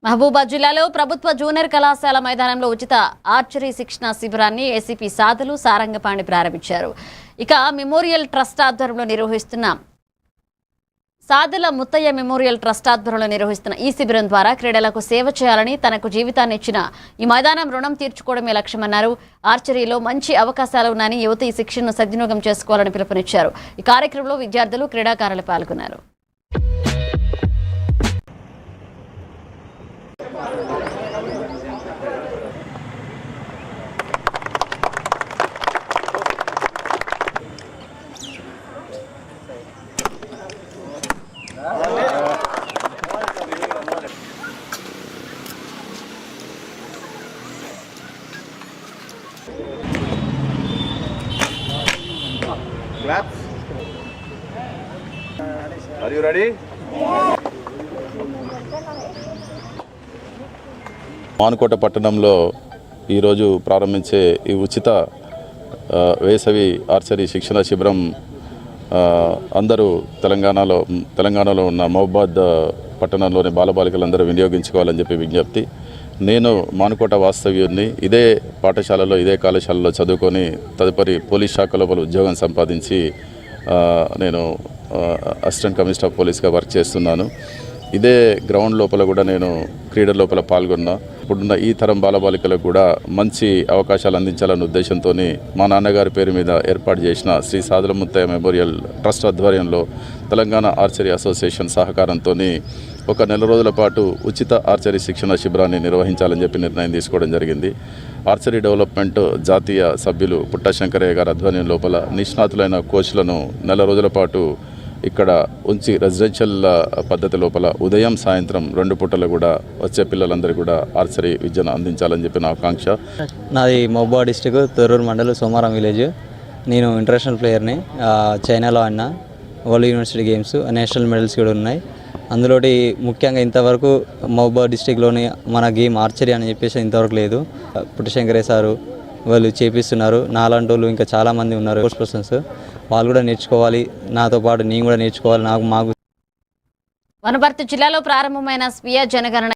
మహబూబాద్ జిల్లాలో ప్రభుత్వ జూనియర్ కళాశాల మైదానంలో ఉచిత ఆర్చరీ శిక్షణ శిబిరాన్ని ఏసీపీ సాదులు సారంగపాణి ప్రారంభించారు. ఇక మెమోరియల్ ట్రస్ట్ ఆధ్వర్యంలో నిర్వహిస్తున్న సాదుల ముత్తయ్య మెమోరియల్ ట్రస్ట్ ఆధ్వర్యంలో నిర్వహిస్తున్న ఈ శిబిరం ద్వారా క్రీడలకు సేవ చేయాలని, తనకు జీవితాన్ని ఇచ్చిన ఈ మైదానం రుణం తీర్చుకోవడమే లక్ష్యమన్నారు. ఆర్చరీలో మంచి అవకాశాలు ఉన్నాయని యువత ఈ శిక్షణను సద్వినియోగం చేసుకోవాలని పిలుపునిచ్చారు. ఈ కార్యక్రమంలో విద్యార్థులు, క్రీడాకారులు పాల్గొన్నారు. Claps. Are you ready? Manukota పట్టణంలో ఈరోజు ప్రారంభించే ఈ ఉచిత వేసవి ఆర్చరీ శిక్షణ శిబిరం అందరూ తెలంగాణలో ఉన్న మహబూబాద్ పట్టణంలోని బాలబాలికలందరూ వినియోగించుకోవాలని చెప్పి విజ్ఞప్తి. నేను మానుకోట వాస్తవ్యుడిని. ఇదే పాఠశాలలో, ఇదే కళాశాలలో చదువుకొని తదుపరి పోలీస్ శాఖ లోపల ఉద్యోగం సంపాదించి నేను అసిస్టెంట్ కమిషనర్ ఆఫ్ పోలీస్గా వర్క్ చేస్తున్నాను. ఇదే గ్రౌండ్ లోపల కూడా నేను క్రీడల లోపల పాల్గొన్నా. ఇప్పుడున్న ఈ తరం బాలబాలికలకు కూడా మంచి అవకాశాలు అందించాలనే ఉద్దేశంతో మా నాన్నగారి పేరు మీద ఏర్పాటు చేసిన శ్రీ సాదుల ముత్తయ్య మెమోరియల్ ట్రస్ట్ ఆధ్వర్యంలో తెలంగాణ ఆర్చరీ అసోసియేషన్ సహకారంతో ఒక నెల రోజుల పాటు ఉచిత ఆర్చరీ శిక్షణ శిబిరాన్ని నిర్వహించాలని చెప్పి నిర్ణయం తీసుకోవడం జరిగింది. ఆర్చరీ డెవలప్మెంట్ జాతీయ సభ్యులు పుట్ట శంకరయ్య గారి ఆధ్వర్యం లోపల నిష్ణాతులైన కోచ్లను నెల రోజుల పాటు ఇక్కడ ఉంచి రెసిడెన్షియల్ పద్ధతి లోపల ఉదయం సాయంత్రం 2 పూటలు కూడా వచ్చే పిల్లలందరూ కూడా ఆర్చరీ విద్యను అందించాలని చెప్పి నా ఆకాంక్ష. నాది మహబూబాద్ డిస్టిక్ తొర్రూరు మండలం సోమారం విలేజ్. నేను ఇంటర్నేషనల్ ప్లేయర్ని. చైనాలో ఆడిన world university games, national medals కూడా ఉన్నాయి. అందులో ముఖ్యంగా ఇంతవరకు మహబూబాద్ డిస్టిక్లోని మన గేమ్ ఆర్చరీ అని చెప్పేసి ఇంతవరకు లేదు. పుట్టశంకరయ్య సారు వాళ్ళు చేపిస్తున్నారు. నాలాంటి వాళ్ళు ఇంకా చాలామంది ఉన్నారు స్పోర్ట్స్ పర్సన్స్. వాళ్ళు కూడా నేర్చుకోవాలి, నాతో పాటు నేను కూడా నేర్చుకోవాలి. మాకు వనపర్తి జిల్లాలో ప్రారంభమైన స్వీయ జనగణన